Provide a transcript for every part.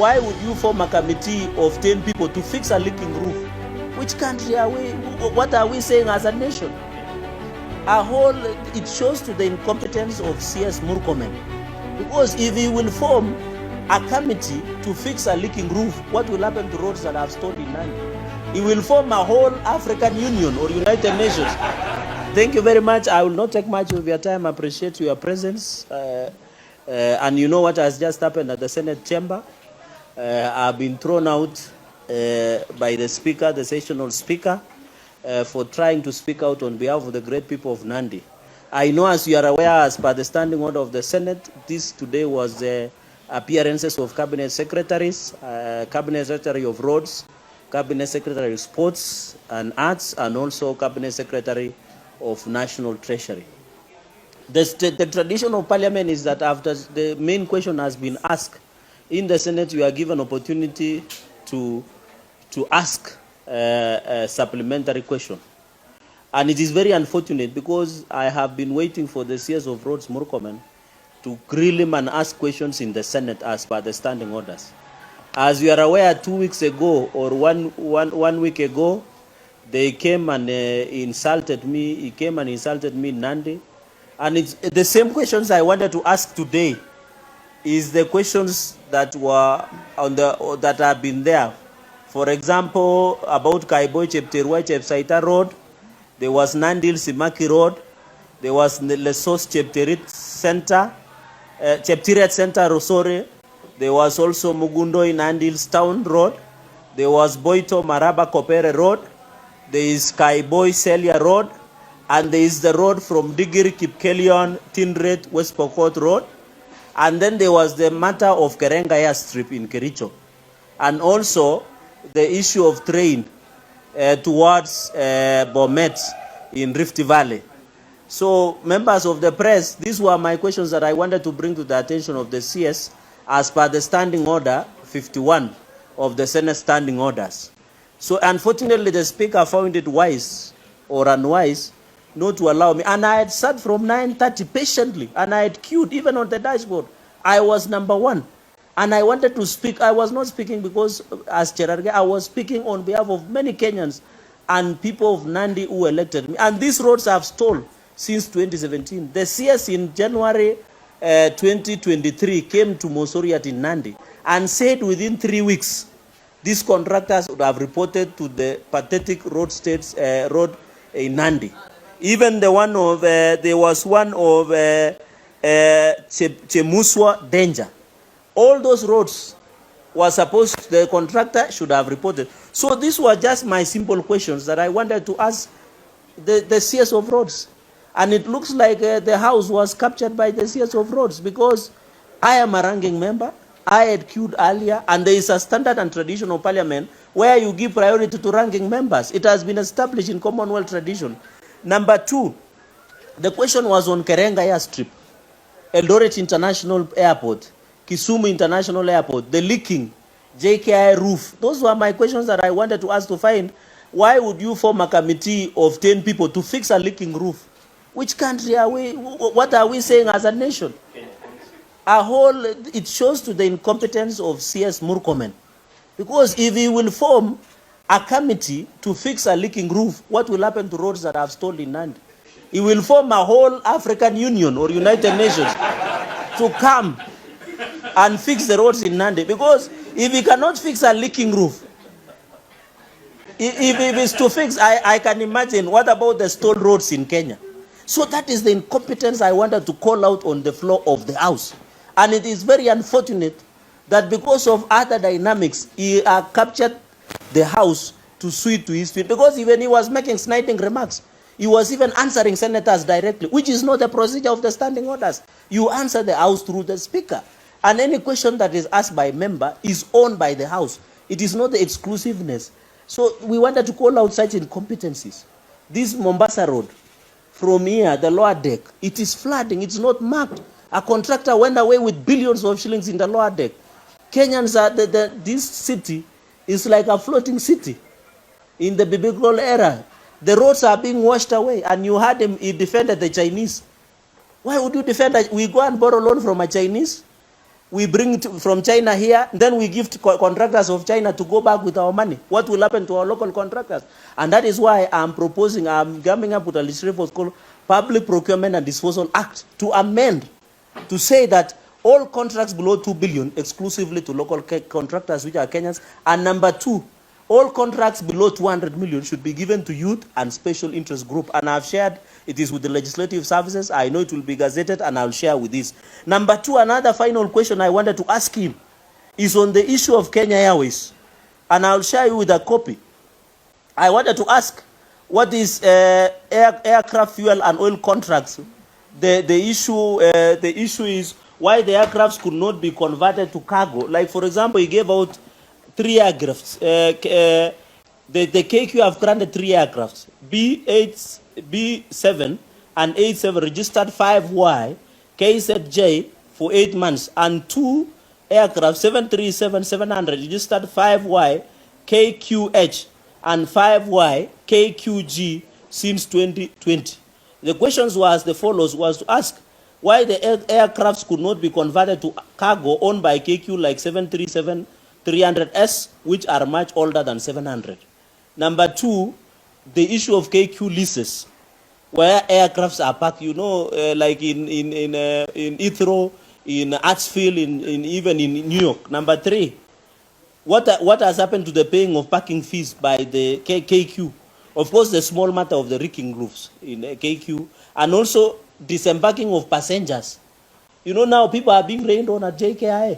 why would you form a committee of 10 people to fix a leaking roof? Which country are we? What are we saying as a nation? It shows to the incompetence of CS Morkomen. Because if he will form a committee to fix a leaking roof, what will happen to roads that have stalled in Nandi? He will form a whole African Union or United Nations. Thank you very much. I will not take much of your time. I appreciate your presence. And you know what has just happened at the Senate chamber? I've been thrown out by the speaker, the sessional speaker, for trying to speak out on behalf of the great people of Nandi. I know, as you are aware, as per the standing order of the Senate, this today was the appearances of Cabinet Secretaries, Cabinet Secretary of Roads, Cabinet Secretary of Sports and Arts, and also Cabinet Secretary of National Treasury. The tradition of Parliament is that after the main question has been asked in the Senate, you are given opportunity to ask a supplementary question. And it is very unfortunate because I have been waiting for the CS of Roads, Morkomen, to grill him and ask questions in the Senate as per the standing orders. As you are aware, 2 weeks ago or one week ago, they came and insulted me. He came and insulted me in Nandi. And it's the same questions I wanted to ask today is the questions that were that have been there. For example, about Kaiboi Chepterwai Chepsaita Road, there was Nandil Simaki Road, there was Lesos Chepteret Center, Chepteret Center Rosore, there was also Mugundo in Nandil's Town Road, there was Boito Maraba Kopere Road, there is Kaiboi Celia Road, and there is the road from Digiri Kipkelion, Tindret, West Pokot Road, and then there was the matter of Kerenga Strip in Kericho, and also the issue of train towards Bomet in Rift Valley. So, members of the press, these were my questions that I wanted to bring to the attention of the CS as per the standing order 51 of the Senate standing orders. So, unfortunately, the Speaker found it wise or unwise not to allow me. And I had sat from 9:30 patiently, and I had queued even on the dashboard. I was number one. And I wanted to speak. I was not speaking because as Cherargei, I was speaking on behalf of many Kenyans and people of Nandi who elected me. And these roads have stalled since 2017. The CS in January 2023 came to Mosoriat in Nandi and said within 3 weeks, these contractors would have reported to the pathetic road in Nandi. Even the one of, there was one of Chemuswa Danger. All those roads were supposed, the contractor should have reported. So these were just my simple questions that I wanted to ask the CS of Roads. And it looks like the House was captured by the CS of Roads because I am a ranking member. I had queued earlier, and there is a standard and tradition of Parliament where you give priority to ranking members. It has been established in Commonwealth tradition. Number two, the question was on Kerenga Airstrip, Eldoret International Airport, Kisumu International Airport, the leaking, JKI roof. Those were my questions that I wanted to ask to find. Why would you form a committee of 10 people to fix a leaking roof? Which country are we? What are we saying as a nation? It shows to the incompetence of CS Morkomen. Because if he will form a committee to fix a leaking roof, what will happen to roads that have stalled in Nandi? He will form a whole African Union or United Nations to come and fix the roads in Nandi. Because if he cannot fix a leaking roof, if it's to fix, I can imagine, what about the stalled roads in Kenya? So that is the incompetence I wanted to call out on the floor of the House. And it is very unfortunate that because of other dynamics, he captured the House to sue to his feet. Because even he was making sniding remarks. He was even answering senators directly, which is not the procedure of the standing orders. You answer the House through the Speaker. And any question that is asked by a member is owned by the House. It is not the exclusiveness. So we wanted to call out such incompetencies. This Mombasa Road, from here, the lower deck, it is flooding. It's not marked. A contractor went away with billions of shillings in the lower deck. Kenyans are, this city is like a floating city in the biblical era. The roads are being washed away, and you heard him, he defended the Chinese. Why would you defend that? We go and borrow loan from a Chinese? We bring it from China here, then we give to contractors of China to go back with our money. What will happen to our local contractors? And that is why I'm coming up with a legislation called Public Procurement and Disposal Act to amend, to say that all contracts below 2 billion exclusively to local contractors, which are Kenyans. And number 2, all contracts below 200 million should be given to youth and special interest group. And I've shared it is with the legislative services. I know it will be gazetted, and I'll share with this. Number 2, another final question I wanted to ask him is on the issue of Kenya Airways. And I'll share you with a copy. I wanted to ask, what is aircraft fuel and oil contracts? The issue is why the aircrafts could not be converted to cargo. Like, for example, he gave out 3 aircrafts. The KQ have granted 3 aircrafts, B8, B7 and 87, registered 5Y, KZJ for 8 months, and 2 aircraft, 737-700, registered 5Y, KQH, and 5Y, KQG since 2020. The questions was the follows, was to ask why the aircrafts could not be converted to cargo owned by KQ, like 737-300S, which are much older than 700. Number 2, the issue of KQ leases, where aircrafts are parked, you know, like in Heathrow, in Hartsfield, even in New York. Number 3, what has happened to the paying of parking fees by the KQ? Of course, the small matter of the wrecking roofs in KQ, and also disembarking of passengers. You know, now people are being rained on at JKIA.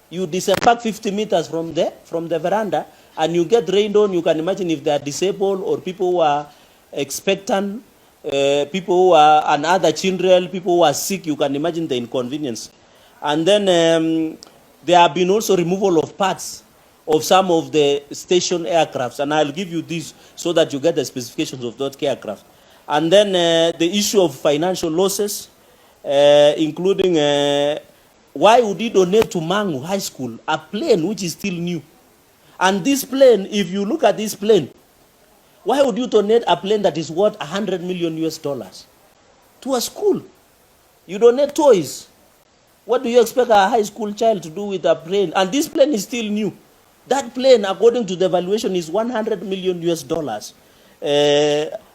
You disembark 50 meters from the veranda, and you get rained on. You can imagine if they are disabled or people who are expectant, people who are, and other children, people who are sick. You can imagine the inconvenience. And then there have been also removal of parts of some of the station aircrafts, and I'll give you this so that you get the specifications of those aircraft. And then the issue of financial losses, including why would you donate to Mangu High School a plane which is still new? And this plane, if you look at this plane, why would you donate a plane that is worth $100 million to a school? You donate toys. What do you expect a high school child to do with a plane? And this plane is still new. That plane, according to the valuation, is $100 million,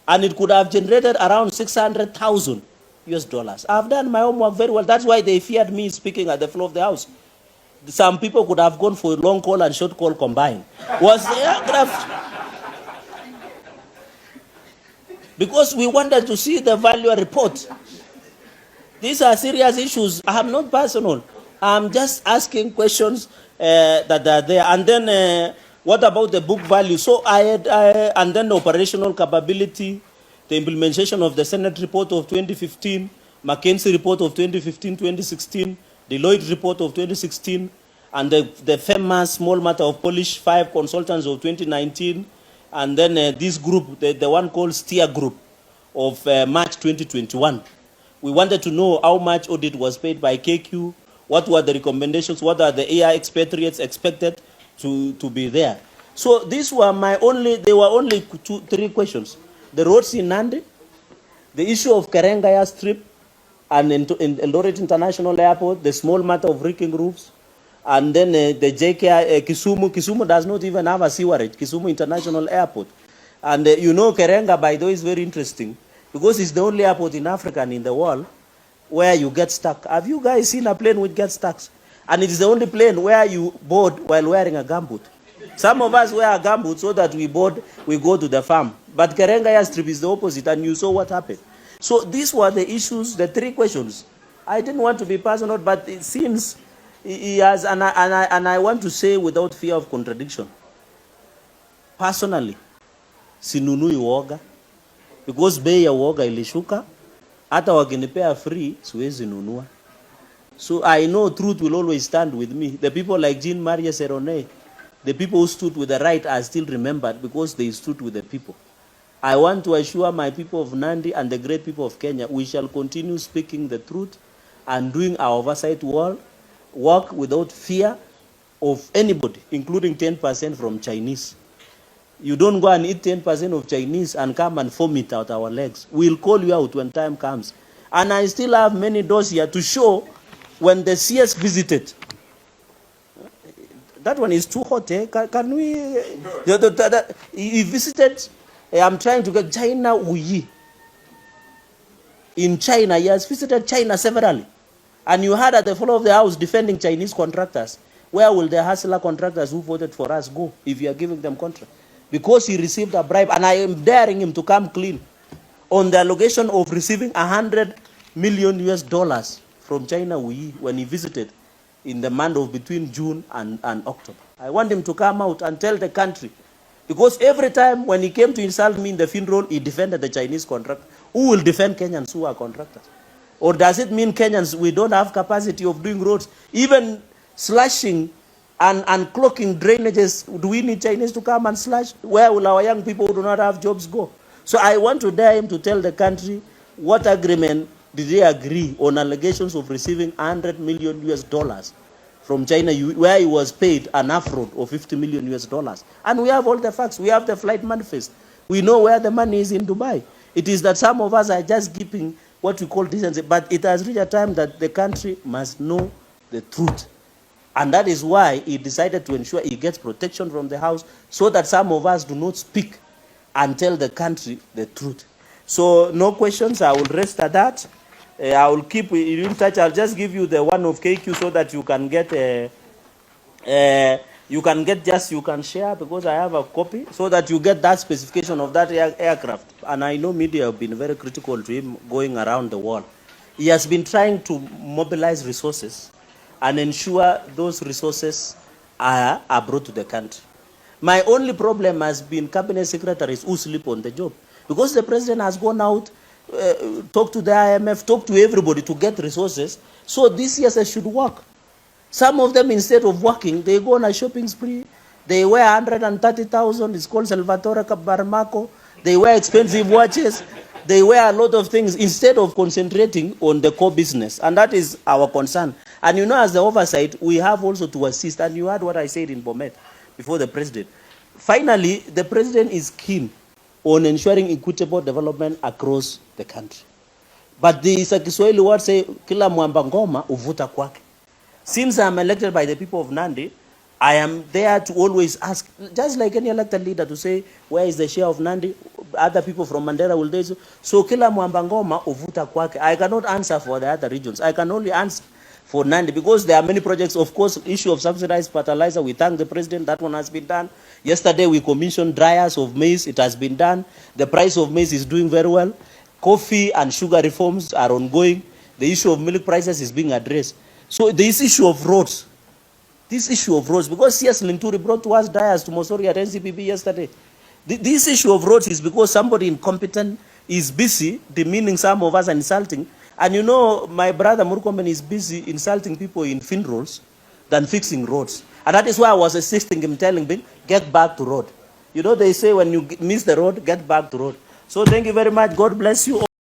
and it could have generated around $600,000. I've done my homework very well. That's why they feared me speaking at the floor of the House. Some people could have gone for long call and short call combined. Was the aircraft? Because we wanted to see the value report. These are serious issues. I am not personal. I'm just asking questions that are there. And then what about the book value? So and then the operational capability, the implementation of the Senate report of 2015, McKinsey report of 2015-2016, Deloitte report of 2016, and the famous small matter of Polish 5 consultants of 2019, and then this group, the one called Steer Group of March 2021. We wanted to know how much audit was paid by KQ, what were the recommendations, what are the AI expatriates expected to be there. So these were there were only 3 questions. The roads in Nandi, the issue of Cherargei Strip, and in Eldoret International Airport, the small matter of wrecking roofs, and then the JKI, Kisumu. Kisumu does not even have a sewerage, Kisumu International Airport. And you know, Cherargei, by the way, is very interesting, because it's the only airport in Africa and in the world where you get stuck. Have you guys seen a plane which gets stuck? And it is the only plane where you board while wearing a gumboot. Some of us wear a gumboot so that we go to the farm. But Cherargei Strip is the opposite, and you saw what happened. So these were the issues, the 3 questions. I didn't want to be personal, but it seems he has, and I want to say without fear of contradiction, personally, sinunui uoga, because bei ya uoga ilishuka, hata wakinipea free, siwezi nunua. So I know truth will always stand with me. The people like Jean Marie Serone, the people who stood with the right are still remembered because they stood with the people. I want to assure my people of Nandi and the great people of Kenya, we shall continue speaking the truth and doing our oversight work without fear of anybody, including 10% from Chinese. You don't go and eat 10% of Chinese and come and vomit out our legs. We'll call you out when time comes. And I still have many doors here to show when the CS visited That one is too hot. Can we? He visited. I'm trying to get China Wuyi. In China, he has visited China severally. And you heard at the floor of the house defending Chinese contractors. Where will the hustler contractors who voted for us go if you are giving them contract? Because he received a bribe, and I am daring him to come clean on the allegation of receiving $100 million US from China Wuyi when he visited in the month of between June and October. I want him to come out and tell the country. Because every time when he came to insult me in the funeral, he defended the Chinese contractor. Who will defend Kenyans who are contractors? Or does it mean Kenyans, we don't have capacity of doing roads? Even slashing and clogging drainages, do we need Chinese to come and slash? Where will our young people who do not have jobs go? So I want to dare him to tell the country what agreement did they agree on allegations of receiving $100 million US from China, where he was paid an affront of $50 million US. And we have all the facts. We have the flight manifest. We know where the money is in Dubai. It is that some of us are just keeping what we call decency, but it has reached a time that the country must know the truth. And that is why he decided to ensure he gets protection from the house so that some of us do not speak and tell the country the truth. So no questions. I will rest at that. I will keep in touch. I'll just give you the one of KQ so that you can get you can share, because I have a copy, so that you get that specification of that aircraft. And I know media have been very critical to him going around the world. He has been trying to mobilize resources and ensure those resources are brought to the country. My only problem has been cabinet secretaries who sleep on the job, because the president has gone out, talk to the IMF, talk to everybody to get resources. So this year should work. Some of them, instead of working, they go on a shopping spree. They wear 130,000. It's called Salvatore Barmaco. They wear expensive watches. They wear a lot of things instead of concentrating on the core business. And that is our concern. And you know, as the oversight, we have also to assist. And you heard what I said in Bomet before the president. Finally, the president is keen on ensuring equitable development across the country. But the Kiswahili word say, kila mwamba ngoma uvuta kwake. Since I'm elected by the people of Nandi, I am there to always ask, just like any elected leader, to say, where is the share of Nandi? Other people from Mandera will do so. So kila mwamba ngoma uvuta kwake. I cannot answer for the other regions. I can only answer for Nandi, because there are many projects. Of course, issue of subsidized fertilizer, we thank the president, that one has been done. Yesterday we commissioned dryers of maize, it has been done. The price of maize is doing very well. Coffee and sugar reforms are ongoing. The issue of milk prices is being addressed. So this issue of roads, because CS Linturi brought to us dryers to Mosori at NCPB yesterday. This issue of roads is because somebody incompetent is busy demeaning some of us and insulting. And you know, my brother Morkomen is busy insulting people in funerals than fixing roads. And that is why I was assisting him, telling him, get back to road. You know, they say when you miss the road, get back to road. So thank you very much. God bless you all.